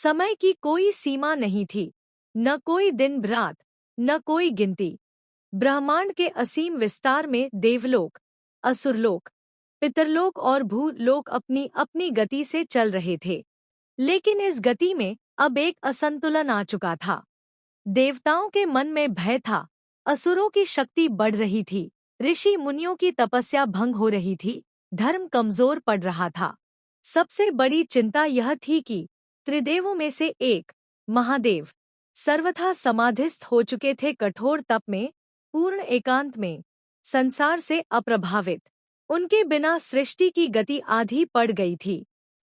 समय की कोई सीमा नहीं थी, न कोई दिन रात, न कोई गिनती। ब्रह्मांड के असीम विस्तार में देवलोक, असुरलोक, पितरलोक और भूलोक अपनी अपनी गति से चल रहे थे। लेकिन इस गति में अब एक असंतुलन आ चुका था। देवताओं के मन में भय था, असुरों की शक्ति बढ़ रही थी, ऋषि मुनियों की तपस्या भंग हो रही थी, धर्म कमजोर पड़ रहा था। सबसे बड़ी चिंता यह थी कि त्रिदेवों में से एक, महादेव, सर्वथा समाधिस्थ हो चुके थे कठोर तप में, पूर्ण एकांत में, संसार से अप्रभावित। उनके बिना सृष्टि की गति आधी पड़ गई थी।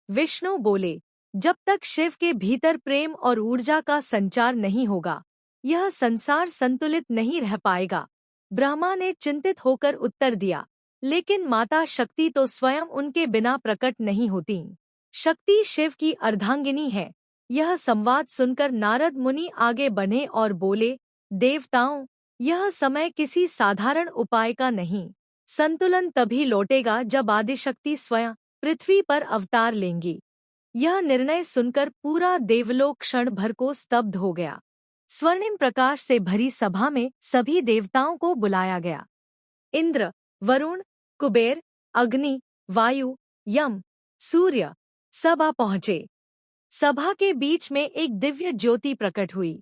विष्णु बोले, जब तक शिव के भीतर प्रेम और ऊर्जा का संचार नहीं होगा, यह संसार संतुलित नहीं रह पाएगा। ब्रह्मा ने चिंतित होकर उत्तर दिया, लेकिन माता शक्ति तो स्वयं उनके बिना प्रकट नहीं होती। शक्ति शिव की अर्धांगिनी है। यह संवाद सुनकर नारद मुनि आगे बढ़े और बोले, देवताओं, यह समय किसी साधारण उपाय का नहीं। संतुलन तभी लौटेगा जब आदिशक्ति स्वयं पृथ्वी पर अवतार लेंगी। यह निर्णय सुनकर पूरा देवलोक क्षण भर को स्तब्ध हो गया। स्वर्णिम प्रकाश से भरी सभा में सभी देवताओं को बुलाया गया। इंद्र, वरुण, कुबेर, अग्नि, वायु, यम, सूर्य सब आ पहुँचे। सभा के बीच में एक दिव्य ज्योति प्रकट हुई।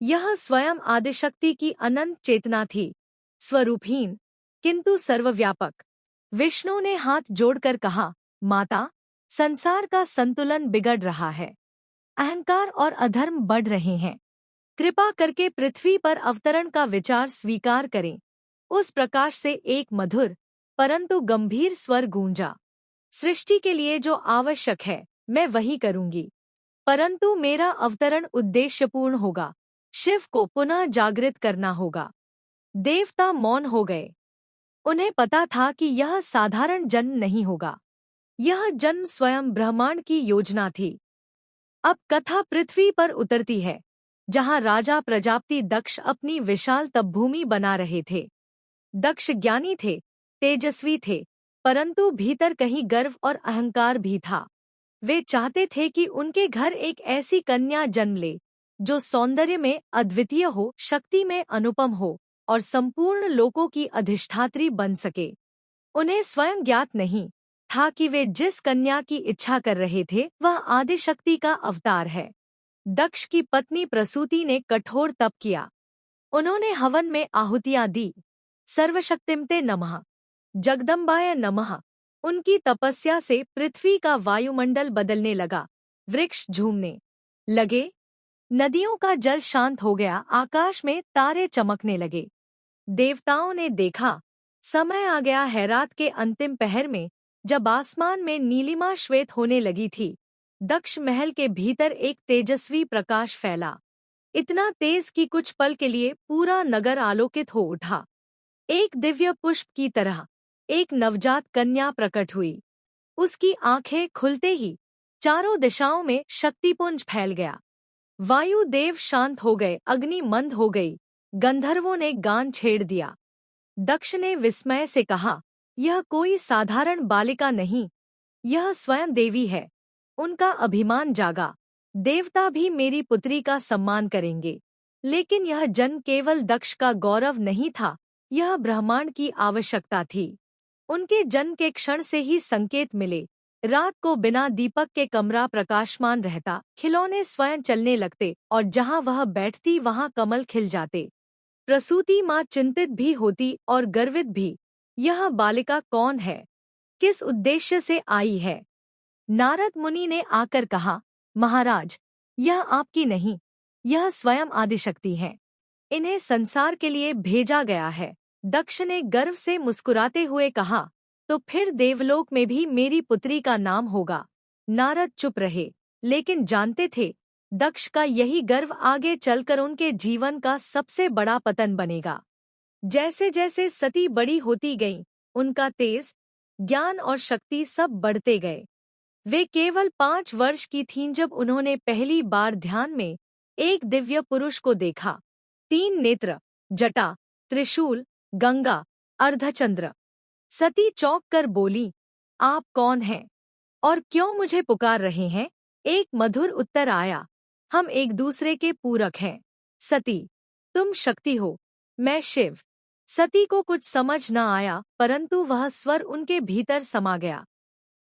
यह स्वयं आदिशक्ति की अनंत चेतना थी, स्वरूपहीन किंतु सर्वव्यापक। विष्णु ने हाथ जोड़कर कहा, माता, संसार का संतुलन बिगड़ रहा है, अहंकार और अधर्म बढ़ रहे हैं। कृपा करके पृथ्वी पर अवतरण का विचार स्वीकार करें। उस प्रकाश से एक मधुर परंतु गंभीर स्वर गूंजा, सृष्टि के लिए जो आवश्यक है मैं वही करूंगी, परंतु मेरा अवतरण उद्देश्यपूर्ण होगा। शिव को पुनः जागृत करना होगा। देवता मौन हो गए। उन्हें पता था कि यह साधारण जन्म नहीं होगा, यह जन्म स्वयं ब्रह्मांड की योजना थी। अब कथा पृथ्वी पर उतरती है, जहां राजा प्रजापति दक्ष अपनी विशाल तपभूमि बना रहे थे। दक्ष ज्ञानी थे, तेजस्वी थे, परंतु भीतर कहीं गर्व और अहंकार भी था। वे चाहते थे कि उनके घर एक ऐसी कन्या जन्म ले जो सौंदर्य में अद्वितीय हो, शक्ति में अनुपम हो और संपूर्ण लोकों की अधिष्ठात्री बन सके। उन्हें स्वयं ज्ञात नहीं था कि वे जिस कन्या की इच्छा कर रहे थे वह आदिशक्ति का अवतार है। दक्ष की पत्नी प्रसूति ने कठोर तप किया। उन्होंने हवन में आहुतियां दी। सर्वशक्तिमते नमः, जगदम्बाय नमः। उनकी तपस्या से पृथ्वी का वायुमंडल बदलने लगा, वृक्ष झूमने लगे, नदियों का जल शांत हो गया, आकाश में तारे चमकने लगे। देवताओं ने देखा, समय आ गया है। रात के अंतिम पहर में जब आसमान में नीलिमा श्वेत होने लगी थी, दक्ष महल के भीतर एक तेजस्वी प्रकाश फैला, इतना तेज कि कुछ पल के लिए पूरा नगर आलोकित हो उठा। एक दिव्य पुष्प की तरह एक नवजात कन्या प्रकट हुई। उसकी आंखें खुलते ही चारों दिशाओं में शक्तिपुंज फैल गया। वायु देव शांत हो गए, अग्नि मंद हो गई, गंधर्वों ने गान छेड़ दिया। दक्ष ने विस्मय से कहा, यह कोई साधारण बालिका नहीं, यह स्वयं देवी है। उनका अभिमान जागा, देवता भी मेरी पुत्री का सम्मान करेंगे। लेकिन यह जन्म केवल दक्ष का गौरव नहीं था, यह ब्रह्मांड की आवश्यकता थी। उनके जन्म के क्षण से ही संकेत मिले। रात को बिना दीपक के कमरा प्रकाशमान रहता, खिलौने स्वयं चलने लगते और जहां वह बैठती वहां कमल खिल जाते। प्रसूति माँ चिंतित भी होती और गर्वित भी। यह बालिका कौन है, किस उद्देश्य से आई है? नारद मुनि ने आकर कहा, महाराज, यह आपकी नहीं, यह स्वयं आदिशक्ति है। इन्हें संसार के लिए भेजा गया है। दक्ष ने गर्व से मुस्कुराते हुए कहा, तो फिर देवलोक में भी मेरी पुत्री का नाम होगा। नारद चुप रहे, लेकिन जानते थे दक्ष का यही गर्व आगे चलकर उनके जीवन का सबसे बड़ा पतन बनेगा। जैसे जैसे सती बड़ी होती गईं, उनका तेज, ज्ञान और शक्ति सब बढ़ते गए। वे केवल 5 वर्ष की थीं जब उन्होंने पहली बार ध्यान में एक दिव्य पुरुष को देखा। 3 नेत्र, जटा, त्रिशूल, गंगा, अर्धचंद्र। सती चौंक कर बोली, आप कौन हैं और क्यों मुझे पुकार रहे हैं? एक मधुर उत्तर आया, हम एक दूसरे के पूरक हैं। सती, तुम शक्ति हो, मैं शिव। सती को कुछ समझ न आया, परंतु वह स्वर उनके भीतर समा गया।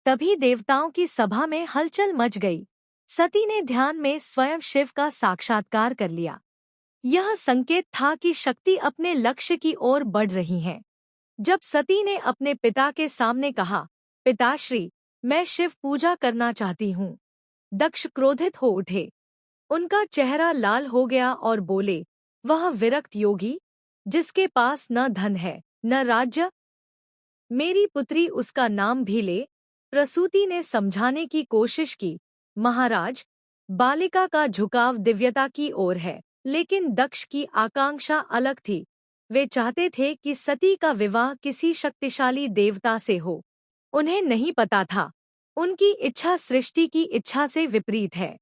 तभी देवताओं की सभा में हलचल मच गई। सती ने ध्यान में स्वयं शिव का साक्षात्कार कर लिया। यह संकेत था कि शक्ति अपने लक्ष्य की ओर बढ़ रही है। जब सती ने अपने पिता के सामने कहा, पिताश्री, मैं शिव पूजा करना चाहती हूँ, दक्ष क्रोधित हो उठे। उनका चेहरा लाल हो गया और बोले, वह विरक्त योगी, जिसके पास न धन है न राज्य, मेरी पुत्री उसका नाम भी ले। प्रसूति ने समझाने की कोशिश की, महाराज, बालिका का झुकाव दिव्यता की ओर है, लेकिन दक्ष की आकांक्षा अलग थी। वे चाहते थे कि सती का विवाह किसी शक्तिशाली देवता से हो। उन्हें नहीं पता था, उनकी इच्छा सृष्टि की इच्छा से विपरीत है।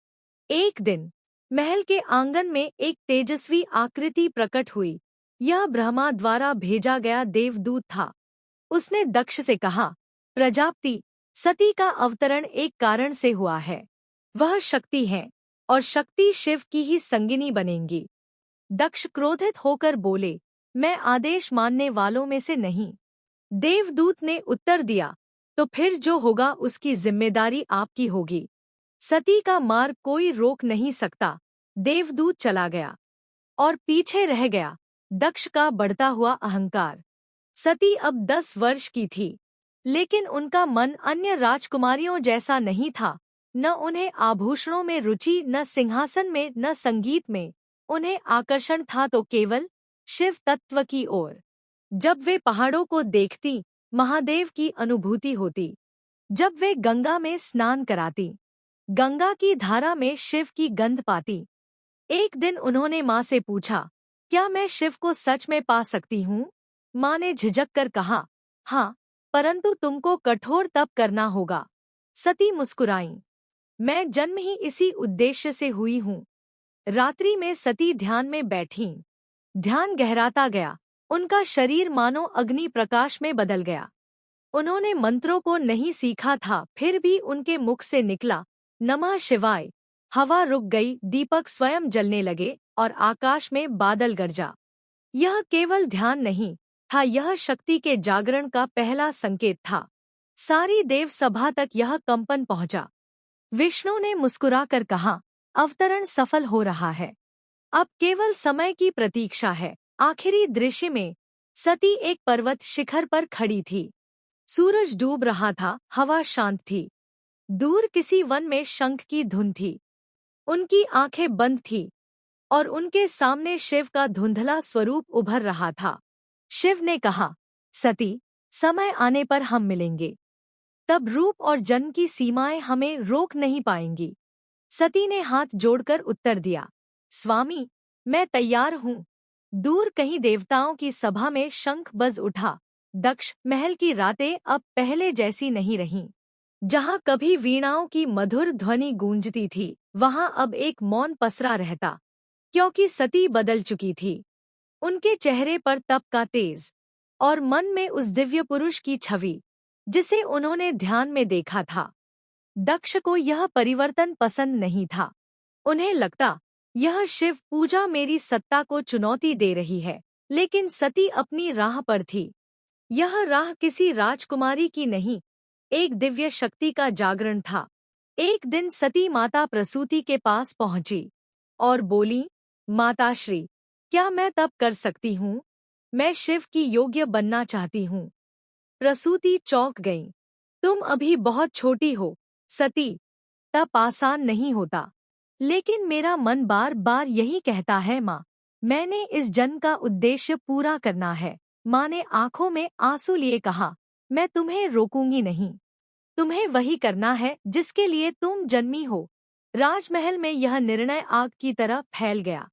एक दिन महल के आंगन में एक तेजस्वी आकृति प्रकट हुई। यह ब्रह्मा द्वारा भेजा गया देवदूत था। उसने दक्ष से कहा, प्रजापति, सती का अवतरण एक कारण से हुआ है। वह शक्ति है और शक्ति शिव की ही संगिनी बनेंगी। दक्ष क्रोधित होकर बोले, मैं आदेश मानने वालों में से नहीं। देवदूत ने उत्तर दिया, तो फिर जो होगा उसकी जिम्मेदारी आपकी होगी। सती का मार्ग कोई रोक नहीं सकता। देवदूत चला गया और पीछे रह गया दक्ष का बढ़ता हुआ अहंकार। सती अब 10 वर्ष की थी, लेकिन उनका मन अन्य राजकुमारियों जैसा नहीं था। न उन्हें आभूषणों में रुचि, न सिंहासन में, न संगीत में। उन्हें आकर्षण था तो केवल शिव तत्व की ओर। जब वे पहाड़ों को देखती, महादेव की अनुभूति होती। जब वे गंगा में स्नान कराती, गंगा की धारा में शिव की गंध पाती। एक दिन उन्होंने माँ से पूछा, क्या मैं शिव को सच में पा सकती हूँ? माँ ने झिझक कर कहा, हाँ, परंतु तुमको कठोर तप करना होगा। सती मुस्कुराईं, मैं जन्म ही इसी उद्देश्य से हुई हूँ। रात्रि में सती ध्यान में बैठीं। ध्यान गहराता गया, उनका शरीर मानो अग्नि प्रकाश में बदल गया। उन्होंने मंत्रों को नहीं सीखा था, फिर भी उनके मुख से निकला, नमः शिवाय। हवा रुक गई, दीपक स्वयं जलने लगे और आकाश में बादल गरजा। यह केवल ध्यान नहीं था, यह शक्ति के जागरण का पहला संकेत था। सारी देव सभा तक यह कंपन पहुंचा। विष्णु ने मुस्कुराकर कहा, अवतरण सफल हो रहा है, अब केवल समय की प्रतीक्षा है। आखिरी दृश्य में सती एक पर्वत शिखर पर खड़ी थी। सूरज डूब रहा था, हवा शांत थी। दूर किसी वन में शंख की धुन थी। उनकी आंखें बंद थीं और उनके सामने शिव का धुंधला स्वरूप उभर रहा था। शिव ने कहा, सती, समय आने पर हम मिलेंगे। तब रूप और जन्म की सीमाएं हमें रोक नहीं पाएंगी। सती ने हाथ जोड़कर उत्तर दिया, स्वामी, मैं तैयार हूँ। दूर कहीं देवताओं की सभा में शंख बज उठा। दक्ष महल की रातें अब पहले जैसी नहीं रहीं। जहाँ कभी वीणाओं की मधुर ध्वनि गूंजती थी, वहाँ अब एक मौन पसरा रहता, क्योंकि सती बदल चुकी थी। उनके चेहरे पर तप का तेज और मन में उस दिव्य पुरुष की छवि जिसे उन्होंने ध्यान में देखा था। दक्ष को यह परिवर्तन पसंद नहीं था। उन्हें लगता, यह शिव पूजा मेरी सत्ता को चुनौती दे रही है। लेकिन सती अपनी राह पर थी। यह राह किसी राजकुमारी की नहीं, एक दिव्य शक्ति का जागरण था। एक दिन सती माता प्रसूति के पास पहुंची और बोली, माताश्री, क्या मैं तप कर सकती हूँ? मैं शिव की योग्य बनना चाहती हूँ। प्रसूति चौंक गई, तुम अभी बहुत छोटी हो सती, तप आसान नहीं होता। लेकिन मेरा मन बार बार यही कहता है माँ, मैंने इस जन्म का उद्देश्य पूरा करना है। माँ ने आंखों में आंसू लिए कहा, मैं तुम्हें रोकूंगी नहीं। तुम्हें वही करना है जिसके लिए तुम जन्मी हो। राजमहल में यह निर्णय आग की तरह फैल गया।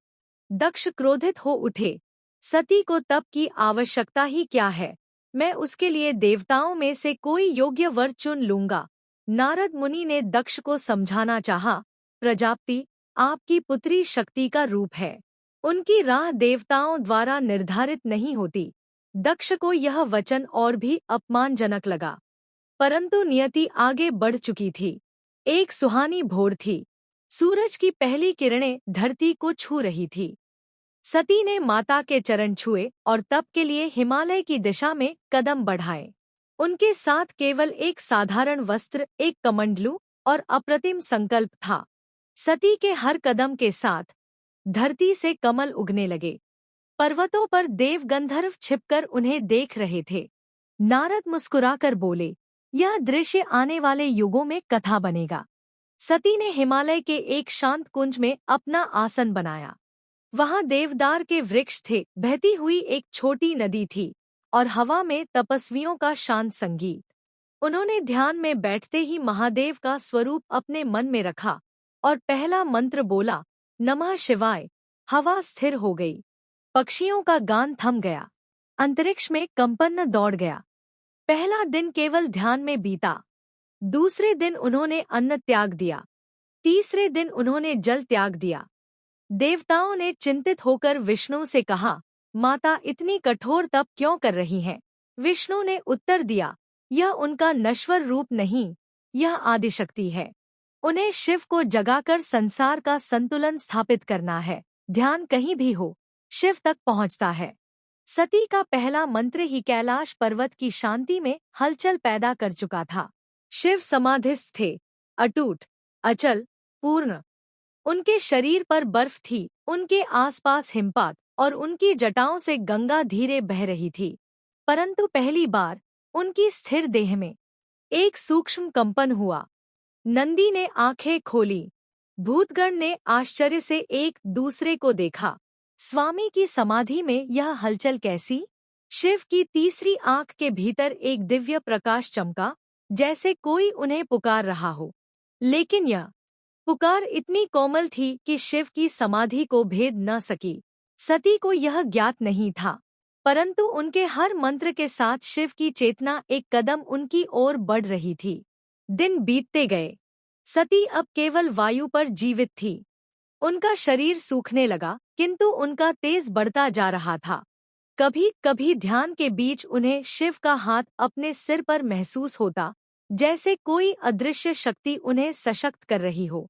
दक्ष क्रोधित हो उठे, सती को तप की आवश्यकता ही क्या है? मैं उसके लिए देवताओं में से कोई योग्य वर चुन लूंगा। नारद मुनि ने दक्ष को समझाना चाहा, प्रजापति, आपकी पुत्री शक्ति का रूप है। उनकी राह देवताओं द्वारा निर्धारित नहीं होती। दक्ष को यह वचन और भी अपमानजनक लगा, परंतु नियति आगे बढ़ चुकी थी। एक सुहानी भोर थी। सूरज की पहली किरणें धरती को छू रही थी। सती ने माता के चरण छुए और तप के लिए हिमालय की दिशा में कदम बढ़ाए। उनके साथ केवल एक साधारण वस्त्र, एक कमंडलू और अप्रतिम संकल्प था। सती के हर कदम के साथ धरती से कमल उगने लगे। पर्वतों पर देव गंधर्व छिपकर उन्हें देख रहे थे। नारद मुस्कुराकर बोले, यह दृश्य आने वाले युगों में कथा बनेगा। सती ने हिमालय के एक शांत कुंज में अपना आसन बनाया। वहां देवदार के वृक्ष थे, बहती हुई एक छोटी नदी थी और हवा में तपस्वियों का शांत संगीत। उन्होंने ध्यान में बैठते ही महादेव का स्वरूप अपने मन में रखा और पहला मंत्र बोला, नमः शिवाय। हवा स्थिर हो गई। पक्षियों का गान थम गया। अंतरिक्ष में कंपन दौड़ गया। पहला दिन केवल ध्यान में बीता। दूसरे दिन उन्होंने अन्न त्याग दिया। तीसरे दिन उन्होंने जल त्याग दिया। देवताओं ने चिंतित होकर विष्णु से कहा, माता इतनी कठोर तप क्यों कर रही हैं? विष्णु ने उत्तर दिया, यह उनका नश्वर रूप नहीं, यह आदिशक्ति है। उन्हें शिव को जगाकर संसार का संतुलन स्थापित करना है। ध्यान कहीं भी हो, शिव तक पहुंचता है। सती का पहला मंत्र ही कैलाश पर्वत की शांति में हलचल पैदा कर चुका था। शिव समाधिस्थ थे, अटूट, अचल, पूर्ण। उनके शरीर पर बर्फ थी, उनके आसपास हिमपात और उनकी जटाओं से गंगा धीरे बह रही थी। परंतु पहली बार उनकी स्थिर देह में एक सूक्ष्म कंपन हुआ। नंदी ने आंखें खोली। भूतगण ने आश्चर्य से एक दूसरे को देखा। स्वामी की समाधि में यह हलचल कैसी? शिव की तीसरी आंख के भीतर एक दिव्य प्रकाश चमका, जैसे कोई उन्हें पुकार रहा हो। लेकिन यह पुकार इतनी कोमल थी कि शिव की समाधि को भेद न सकी। सती को यह ज्ञात नहीं था, परंतु उनके हर मंत्र के साथ शिव की चेतना एक कदम उनकी ओर बढ़ रही थी। दिन बीतते गए। सती अब केवल वायु पर जीवित थी। उनका शरीर सूखने लगा, किंतु उनका तेज बढ़ता जा रहा था। कभी कभी ध्यान के बीच उन्हें शिव का हाथ अपने सिर पर महसूस होता, जैसे कोई अदृश्य शक्ति उन्हें सशक्त कर रही हो।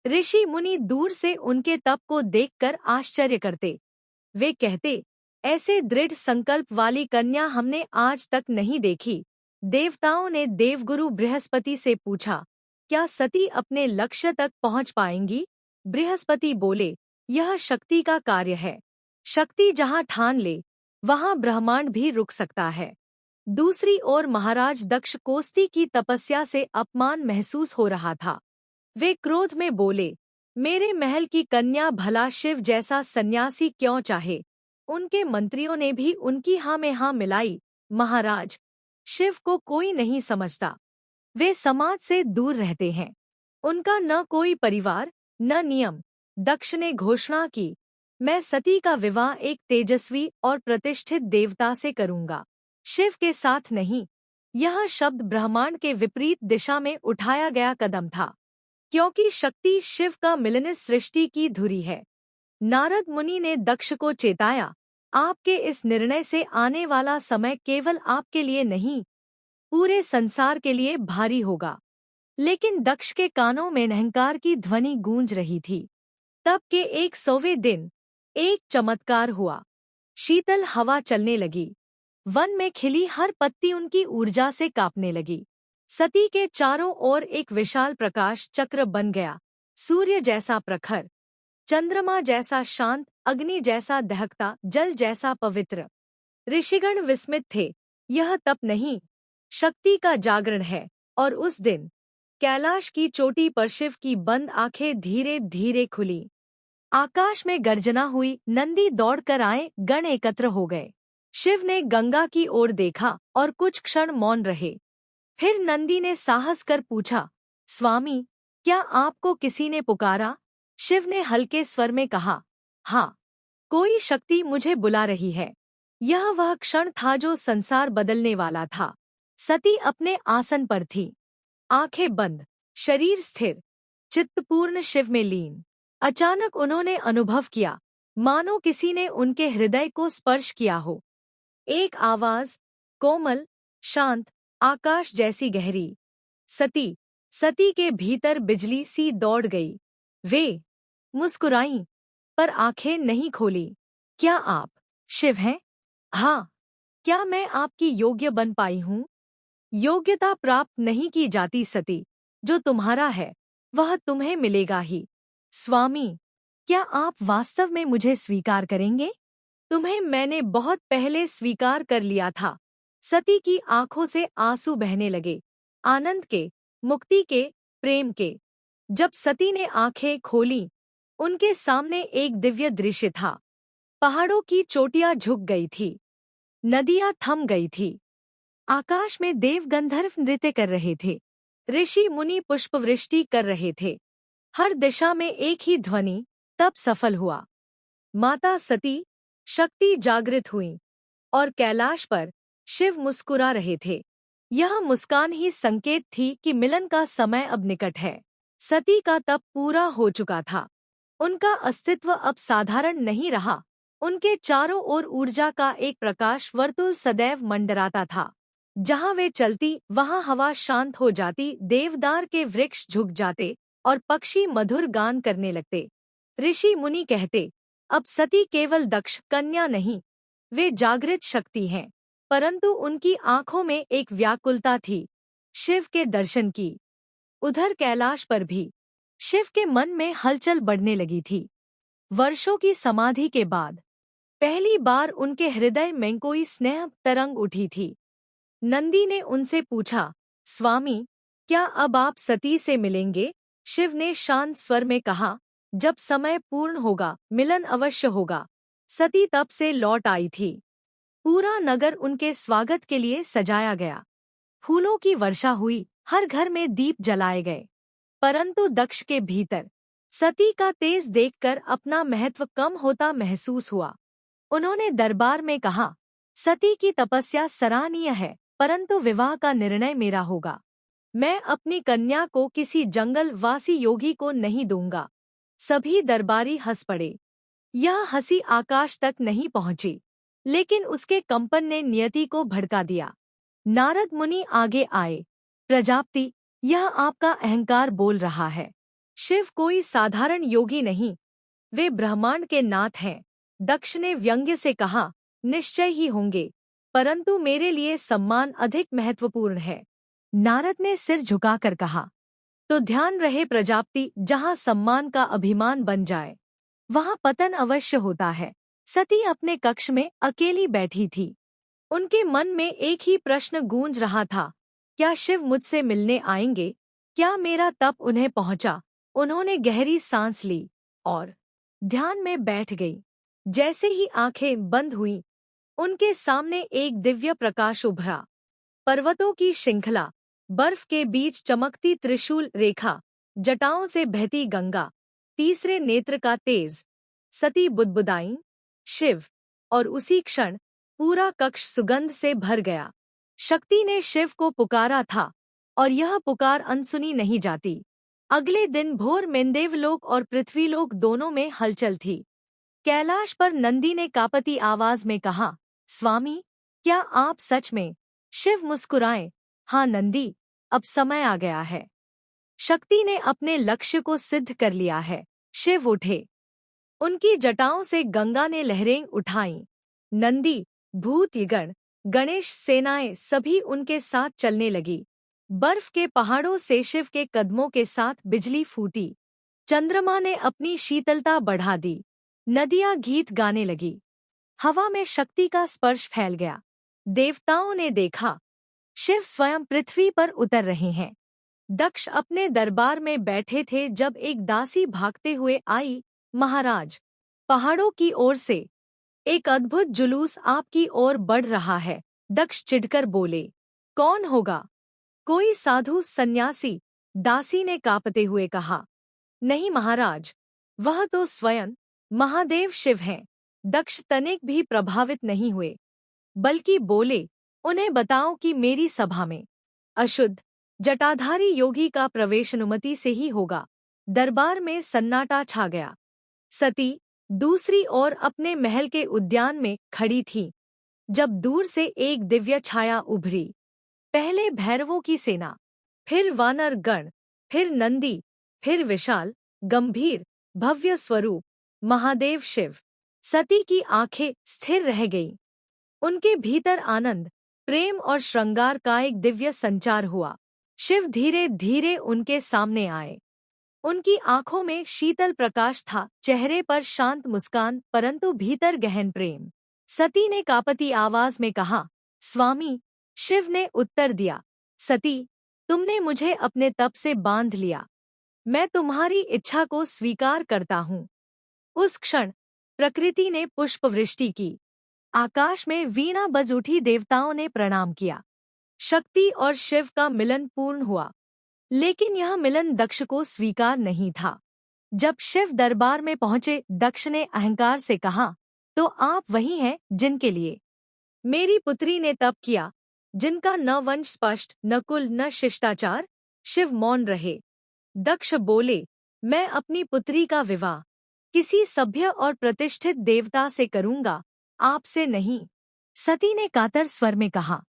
ऋषि मुनि दूर से उनके तप को देखकर आश्चर्य करते। वे कहते, ऐसे दृढ़ संकल्प वाली कन्या हमने आज तक नहीं देखी। देवताओं ने देवगुरु बृहस्पति से पूछा, क्या सती अपने लक्ष्य तक पहुंच पाएंगी? बृहस्पति बोले, यह शक्ति का कार्य है। शक्ति जहां ठान ले, वहां ब्रह्मांड भी रुक सकता है। दूसरी ओर महाराज दक्ष कोस्ती की तपस्या से अपमान महसूस हो रहा था। वे क्रोध में बोले, मेरे महल की कन्या भला शिव जैसा सन्यासी क्यों चाहे? उनके मंत्रियों ने भी उनकी हाँ में हाँ मिलाई। महाराज, शिव को कोई नहीं समझता। वे समाज से दूर रहते हैं। उनका न कोई परिवार, न नियम। दक्ष ने घोषणा की, मैं सती का विवाह एक तेजस्वी और प्रतिष्ठित देवता से करूंगा, शिव के साथ नहीं। यह शब्द ब्रह्मांड के विपरीत दिशा में उठाया गया कदम था, क्योंकि शक्ति शिव का मिलन सृष्टि की धुरी है। नारद मुनि ने दक्ष को चेताया, आपके इस निर्णय से आने वाला समय केवल आपके लिए नहीं, पूरे संसार के लिए भारी होगा। लेकिन दक्ष के कानों में अहंकार की ध्वनि गूंज रही थी। तब के 100वें दिन एक चमत्कार हुआ। शीतल हवा चलने लगी। वन में खिली हर पत्ती उनकी ऊर्जा से कांपने लगी। सती के चारों ओर एक विशाल प्रकाश चक्र बन गया। सूर्य जैसा प्रखर, चंद्रमा जैसा शांत, अग्नि जैसा दहकता, जल जैसा पवित्र। ऋषिगण विस्मित थे। यह तप नहीं, शक्ति का जागरण है। और उस दिन कैलाश की चोटी पर शिव की बंद आंखें धीरे धीरे खुली। आकाश में गर्जना हुई। नंदी दौड़कर आए, गण एकत्र हो गए। शिव ने गंगा की ओर देखा और कुछ क्षण मौन रहे। फिर नंदी ने साहस कर पूछा, स्वामी, क्या आपको किसी ने पुकारा? शिव ने हल्के स्वर में कहा, हाँ, कोई शक्ति मुझे बुला रही है। यह वह क्षण था जो संसार बदलने वाला था। सती अपने आसन पर थी, आंखें बंद, शरीर स्थिर, चित्त पूर्ण शिव में लीन। अचानक उन्होंने अनुभव किया, मानो किसी ने उनके हृदय को स्पर्श किया हो। एक आवाज, कोमल, शांत, आकाश जैसी गहरी, सती। सती के भीतर बिजली सी दौड़ गई। वे मुस्कुराईं, पर आंखें नहीं खोली। क्या आप शिव हैं? हाँ। क्या मैं आपकी योग्य बन पाई हूँ? योग्यता प्राप्त नहीं की जाती सती, जो तुम्हारा है वह तुम्हें मिलेगा ही। स्वामी, क्या आप वास्तव में मुझे स्वीकार करेंगे? तुम्हें मैंने बहुत पहले स्वीकार कर लिया था। सती की आंखों से आंसू बहने लगे, आनंद के, मुक्ति के, प्रेम के। जब सती ने आंखें खोलीं, उनके सामने एक दिव्य दृश्य था। पहाड़ों की चोटियां झुक गई थी, नदियां थम गई थी, आकाश में देव गंधर्व नृत्य कर रहे थे, ऋषि मुनि पुष्पवृष्टि कर रहे थे। हर दिशा में एक ही ध्वनि, तब सफल हुआ। माता सती शक्ति जागृत हुई और कैलाश पर शिव मुस्कुरा रहे थे। यह मुस्कान ही संकेत थी कि मिलन का समय अब निकट है। सती का तप पूरा हो चुका था। उनका अस्तित्व अब साधारण नहीं रहा। उनके चारों ओर ऊर्जा का एक प्रकाश वर्तुल सदैव मंडराता था। जहाँ वे चलती वहाँ हवा शांत हो जाती, देवदार के वृक्ष झुक जाते और पक्षी मधुर गान करने लगते। ऋषि मुनि कहते, अब सती केवल दक्ष कन्या नहीं, वे जागृत शक्ति हैं। परंतु उनकी आंखों में एक व्याकुलता थी, शिव के दर्शन की। उधर कैलाश पर भी शिव के मन में हलचल बढ़ने लगी थी। वर्षों की समाधि के बाद पहली बार उनके हृदय में कोई स्नेह तरंग उठी थी। नंदी ने उनसे पूछा, स्वामी, क्या अब आप सती से मिलेंगे? शिव ने शांत स्वर में कहा, जब समय पूर्ण होगा मिलन अवश्य होगा। सती तप से लौट आई थी। पूरा नगर उनके स्वागत के लिए सजाया गया। फूलों की वर्षा हुई, हर घर में दीप जलाए गए। परंतु दक्ष के भीतर सती का तेज देखकर अपना महत्व कम होता महसूस हुआ। उन्होंने दरबार में कहा, सती की तपस्या सराहनीय है, परंतु विवाह का निर्णय मेरा होगा। मैं अपनी कन्या को किसी जंगलवासी योगी को नहीं दूंगा। सभी दरबारी हंस पड़े। यह हंसी आकाश तक नहीं पहुंची, लेकिन उसके कंपन ने नियति को भड़का दिया। नारद मुनि आगे आए। प्रजापति, यह आपका अहंकार बोल रहा है। शिव कोई साधारण योगी नहीं, वे ब्रह्मांड के नाथ हैं। दक्ष ने व्यंग्य से कहा, निश्चय ही होंगे, परंतु मेरे लिए सम्मान अधिक महत्वपूर्ण है। नारद ने सिर झुकाकर कहा, तो ध्यान रहे प्रजापति, जहाँ सम्मान का अभिमान बन जाए वहाँ पतन अवश्य होता है। सती अपने कक्ष में अकेली बैठी थी। उनके मन में एक ही प्रश्न गूंज रहा था, क्या शिव मुझसे मिलने आएंगे? क्या मेरा तप उन्हें पहुंचा? उन्होंने गहरी सांस ली और ध्यान में बैठ गई। जैसे ही आंखें बंद हुईं, उनके सामने एक दिव्य प्रकाश उभरा। पर्वतों की श्रृंखला, बर्फ के बीच चमकती त्रिशूल रेखा, जटाओं से बहती गंगा, तीसरे नेत्र का तेज। सती बुदबुदाईं, शिव, और उसी क्षण पूरा कक्ष सुगंध से भर गया। शक्ति ने शिव को पुकारा था और यह पुकार अनसुनी नहीं जाती। अगले दिन भोर में देवलोक और पृथ्वीलोक दोनों में हलचल थी। कैलाश पर नंदी ने कांपती आवाज में कहा, स्वामी, क्या आप सच में? शिव मुस्कुराए, हाँ नंदी, अब समय आ गया है। शक्ति ने अपने लक्ष्य को सिद्ध कर लिया है। शिव उठे। उनकी जटाओं से गंगा ने लहरें उठाईं। नंदी, भूतगण, गणेश सेनाएं सभी उनके साथ चलने लगी। बर्फ के पहाड़ों से शिव के कदमों के साथ बिजली फूटी। चंद्रमा ने अपनी शीतलता बढ़ा दी। नदियां गीत गाने लगी। हवा में शक्ति का स्पर्श फैल गया। देवताओं ने देखा, शिव स्वयं पृथ्वी पर उतर रहे हैं। दक्ष अपने दरबार में बैठे थे जब एक दासी भागते हुए आई, महाराज, पहाड़ों की ओर से एक अद्भुत जुलूस आपकी ओर बढ़ रहा है। दक्ष चिढ़कर बोले, कौन होगा? कोई साधु सन्यासी? दासी ने कांपते हुए कहा, नहीं महाराज, वह तो स्वयं महादेव शिव हैं। दक्ष तनिक भी प्रभावित नहीं हुए, बल्कि बोले, उन्हें बताओ कि मेरी सभा में अशुद्ध जटाधारी योगी का प्रवेश अनुमति से ही होगा। दरबार में सन्नाटा छा गया। सती दूसरी ओर अपने महल के उद्यान में खड़ी थी जब दूर से एक दिव्य छाया उभरी। पहले भैरवों की सेना, फिर वानर गण, फिर नंदी, फिर विशाल गंभीर, भव्य स्वरूप, महादेव शिव। सती की आंखें स्थिर रह गईं। उनके भीतर आनंद, प्रेम और श्रृंगार का एक दिव्य संचार हुआ। शिव धीरे धीरे उनके सामने आए। उनकी आंखों में शीतल प्रकाश था, चेहरे पर शांत मुस्कान, परंतु भीतर गहन प्रेम। सती ने कांपती आवाज में कहा, स्वामी। शिव ने उत्तर दिया, सती, तुमने मुझे अपने तप से बांध लिया। मैं तुम्हारी इच्छा को स्वीकार करता हूँ। उस क्षण प्रकृति ने पुष्पवृष्टि की। आकाश में वीणा बज उठी। देवताओं ने प्रणाम किया। शक्ति और शिव का मिलन पूर्ण हुआ। लेकिन यह मिलन दक्ष को स्वीकार नहीं था। जब शिव दरबार में पहुंचे, दक्ष ने अहंकार से कहा, तो आप वही हैं जिनके लिए मेरी पुत्री ने तप किया, जिनका न वंश स्पष्ट, न कुल, न शिष्टाचार। शिव मौन रहे। दक्ष बोले, मैं अपनी पुत्री का विवाह किसी सभ्य और प्रतिष्ठित देवता से करूंगा, आपसे नहीं। सती ने कातर स्वर में कहा,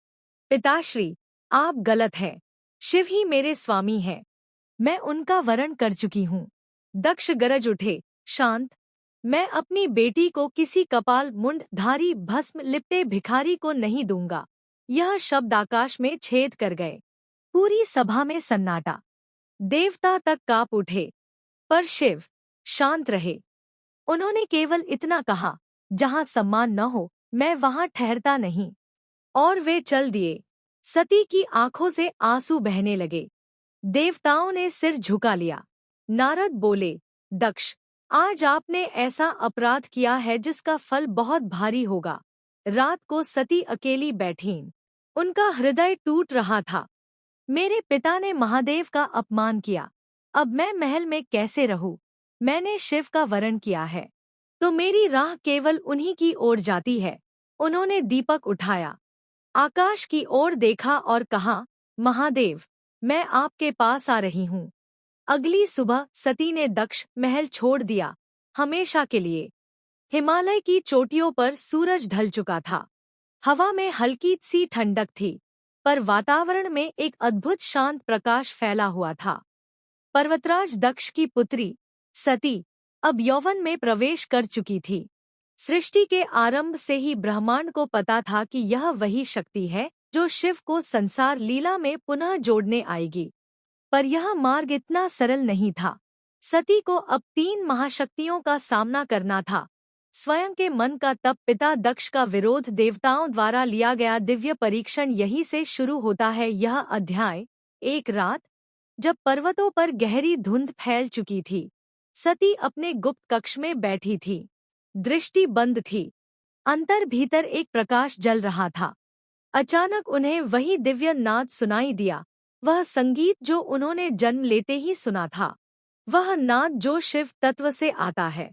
पिताश्री, आप गलत हैं। शिव ही मेरे स्वामी हैं। मैं उनका वरण कर चुकी हूँ। दक्ष गरज उठे, शांत। मैं अपनी बेटी को किसी कपाल मुंडधारी भस्म लिपटे भिखारी को नहीं दूंगा। यह शब्द आकाश में छेद कर गए। पूरी सभा में सन्नाटा। देवता तक कांप उठे, पर शिव शांत रहे। उन्होंने केवल इतना कहा, जहां सम्मान न हो, मैं वहां ठहरता नहीं। और वे चल दिए। सती की आंखों से आंसू बहने लगे। देवताओं ने सिर झुका लिया। नारद बोले, दक्ष, आज आपने ऐसा अपराध किया है जिसका फल बहुत भारी होगा। रात को सती अकेली बैठीं। उनका हृदय टूट रहा था। मेरे पिता ने महादेव का अपमान किया। अब मैं महल में कैसे रहूं? मैंने शिव का वरण किया है, तो मेरी राह केवल उन्हीं की ओर जाती है। उन्होंने दीपक उठाया, आकाश की ओर देखा और कहा, महादेव, मैं आपके पास आ रही हूँ। अगली सुबह सती ने दक्ष महल छोड़ दिया, हमेशा के लिए। हिमालय की चोटियों पर सूरज ढल चुका था। हवा में हल्की सी ठंडक थी, पर वातावरण में एक अद्भुत शांत प्रकाश फैला हुआ था। पर्वतराज दक्ष की पुत्री सती अब यौवन में प्रवेश कर चुकी थी। सृष्टि के आरंभ से ही ब्रह्मांड को पता था कि यह वही शक्ति है जो शिव को संसार लीला में पुनः जोड़ने आएगी। पर यह मार्ग इतना सरल नहीं था। सती को अब 3 महाशक्तियों का सामना करना था। स्वयं के मन का तप, पिता दक्ष का विरोध, देवताओं द्वारा लिया गया दिव्य परीक्षण, यहीं से शुरू होता है यह अध्याय। एक रात, जब पर्वतों पर गहरी धुंध फैल चुकी थी, सती अपने गुप्त कक्ष में बैठी थी। दृष्टि बंद थी। अंतर भीतर एक प्रकाश जल रहा था। अचानक उन्हें वही दिव्य नाद सुनाई दिया, वह संगीत जो उन्होंने जन्म लेते ही सुना था, वह नाद जो शिव तत्व से आता है।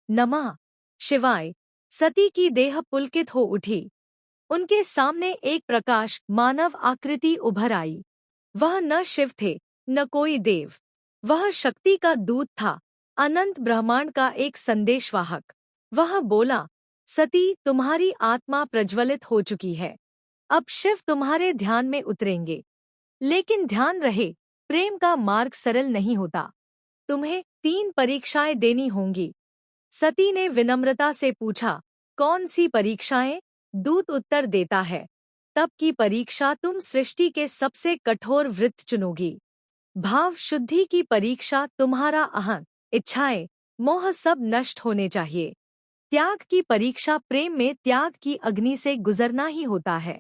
नमः शिवाय। सती की देह पुलकित हो उठी। उनके सामने एक प्रकाश मानव आकृति उभर आई। वह न शिव थे, न कोई देव। वह शक्ति का दूत था, अनंत ब्रह्मांड का एक संदेशवाहक। वह बोला, सती, तुम्हारी आत्मा प्रज्वलित हो चुकी है। अब शिव तुम्हारे ध्यान में उतरेंगे। लेकिन ध्यान रहे, प्रेम का मार्ग सरल नहीं होता। तुम्हें 3 परीक्षाएं देनी होंगी। सती ने विनम्रता से पूछा, कौन सी परीक्षाएं? दूत उत्तर देता है, तप की परीक्षा, तुम सृष्टि के सबसे कठोर व्रत चुनोगी। भाव शुद्धि की परीक्षा, तुम्हारा अहं, इच्छाएं, मोह सब नष्ट होने चाहिए। त्याग की परीक्षा, प्रेम में त्याग की अग्नि से गुजरना ही होता है।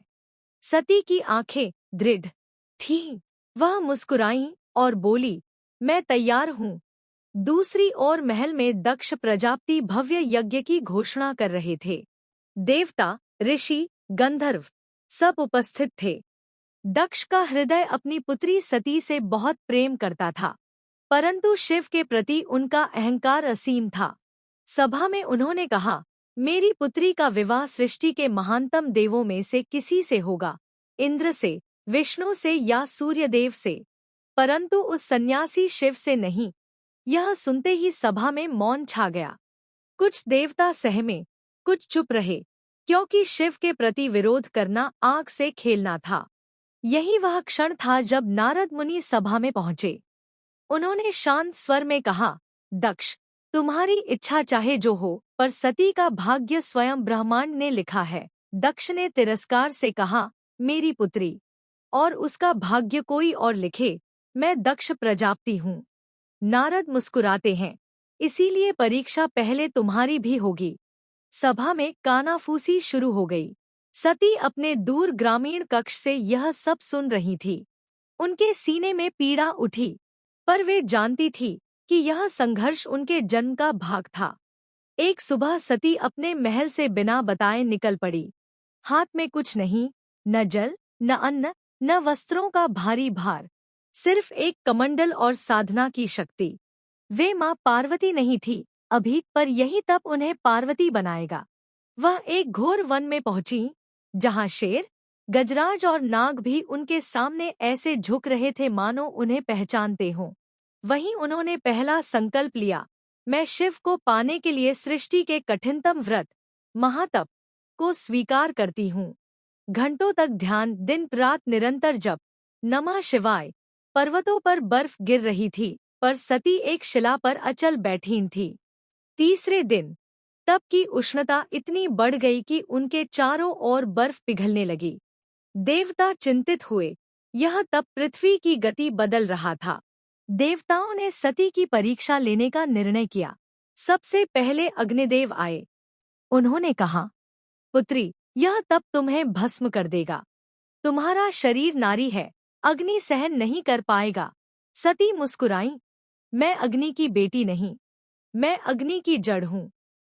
सती की आंखें दृढ़ थीं। वह मुस्कुराई और बोली, मैं तैयार हूँ। दूसरी ओर महल में दक्ष प्रजापति भव्य यज्ञ की घोषणा कर रहे थे। देवता, ऋषि, गंधर्व सब उपस्थित थे। दक्ष का हृदय अपनी पुत्री सती से बहुत प्रेम करता था, परंतु शिव के प्रति उनका अहंकार असीम था। सभा में उन्होंने कहा, मेरी पुत्री का विवाह सृष्टि के महानतम देवों में से किसी से होगा, इंद्र से, विष्णु से या सूर्यदेव से, परंतु उस सन्यासी शिव से नहीं। यह सुनते ही सभा में मौन छा गया। कुछ देवता सहमे, कुछ चुप रहे, क्योंकि शिव के प्रति विरोध करना आग से खेलना था। यही वह क्षण था जब नारद मुनि सभा में पहुंचे। उन्होंने शांत स्वर में कहा, दक्ष, तुम्हारी इच्छा चाहे जो हो, पर सती का भाग्य स्वयं ब्रह्मांड ने लिखा है। दक्ष ने तिरस्कार से कहा, मेरी पुत्री, और उसका भाग्य कोई और लिखे, मैं दक्ष प्रजापति हूँ। नारद मुस्कुराते हैं, इसीलिए परीक्षा पहले तुम्हारी भी होगी। सभा में कानाफूसी शुरू हो गई। सती अपने दूर ग्रामीण कक्ष से यह सब सुन रही थी। उनके सीने में पीड़ा उठी, पर वे जानती थी कि यह संघर्ष उनके जन्म का भाग था। एक सुबह सती अपने महल से बिना बताए निकल पड़ी। हाथ में कुछ नहीं, न जल, न अन्न, न वस्त्रों का भारी भार, सिर्फ एक कमंडल और साधना की शक्ति। वे माँ पार्वती नहीं थी अभी, पर यही तब उन्हें पार्वती बनाएगा। वह एक घोर वन में पहुंची, जहां शेर, गजराज और नाग भी उनके सामने ऐसे झुक रहे थे मानो उन्हें पहचानते हों। वहीं उन्होंने पहला संकल्प लिया, मैं शिव को पाने के लिए सृष्टि के कठिनतम व्रत, महातप, को स्वीकार करती हूँ। घंटों तक ध्यान, दिन रात निरंतर जप, नमः शिवाय। पर्वतों पर बर्फ गिर रही थी, पर सती एक शिला पर अचल बैठी थी। तीसरे दिन तप की उष्णता इतनी बढ़ गई कि उनके चारों ओर बर्फ पिघलने लगी। देवता चिंतित हुए, यह तप पृथ्वी की गति बदल रहा था। देवताओं ने सती की परीक्षा लेने का निर्णय किया। सबसे पहले अग्निदेव आए। उन्होंने कहा, पुत्री, यह तप तुम्हें भस्म कर देगा। तुम्हारा शरीर नारी है, अग्नि सहन नहीं कर पाएगा। सती मुस्कुराई, मैं अग्नि की बेटी नहीं, मैं अग्नि की जड़ हूँ।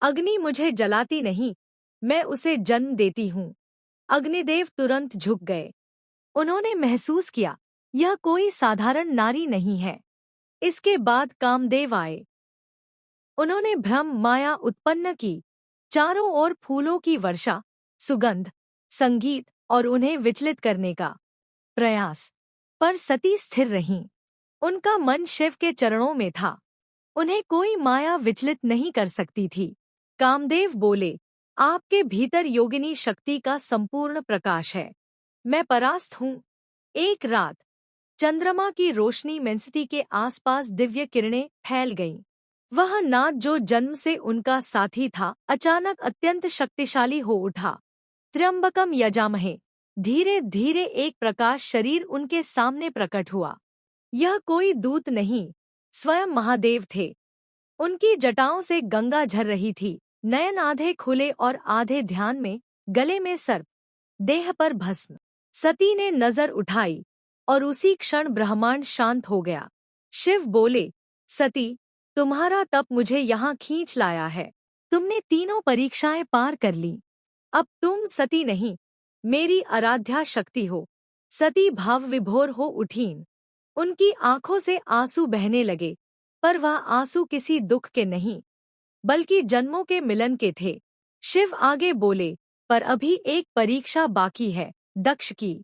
अग्नि मुझे जलाती नहीं, मैं उसे जन्म देती हूँ। अग्निदेव तुरंत झुक गए। उन्होंने महसूस किया, यह कोई साधारण नारी नहीं है। इसके बाद कामदेव आए। उन्होंने भ्रम माया उत्पन्न की, चारों ओर फूलों की वर्षा, सुगंध, संगीत और उन्हें विचलित करने का प्रयास। पर सती स्थिर रहीं। उनका मन शिव के चरणों में था। उन्हें कोई माया विचलित नहीं कर सकती थी। कामदेव बोले, आपके भीतर योगिनी शक्ति का संपूर्ण प्रकाश है। मैं परास्त हूँ। एक रात चंद्रमा की रोशनी में सती के आसपास दिव्य किरणें फैल गईं। वह नाद जो जन्म से उनका साथी था, अचानक अत्यंत शक्तिशाली हो उठा। त्र्यंबकम यजामहे। धीरे धीरे एक प्रकाश शरीर उनके सामने प्रकट हुआ। यह कोई दूत नहीं, स्वयं महादेव थे। उनकी जटाओं से गंगा झर रही थी। नयन आधे खुले और आधे ध्यान में, गले में सर्प, देह पर भस्म। सती ने नजर उठाई और उसी क्षण ब्रह्मांड शांत हो गया। शिव बोले, सती, तुम्हारा तप मुझे यहाँ खींच लाया है। तुमने तीनों परीक्षाएं पार कर ली। अब तुम सती नहीं, मेरी आराध्या शक्ति हो। सती भाव विभोर हो उठीं। उनकी आंखों से आंसू बहने लगे, पर वह आंसू किसी दुख के नहीं, बल्कि जन्मों के मिलन के थे। शिव आगे बोले, पर अभी एक परीक्षा बाकी है, दक्ष की।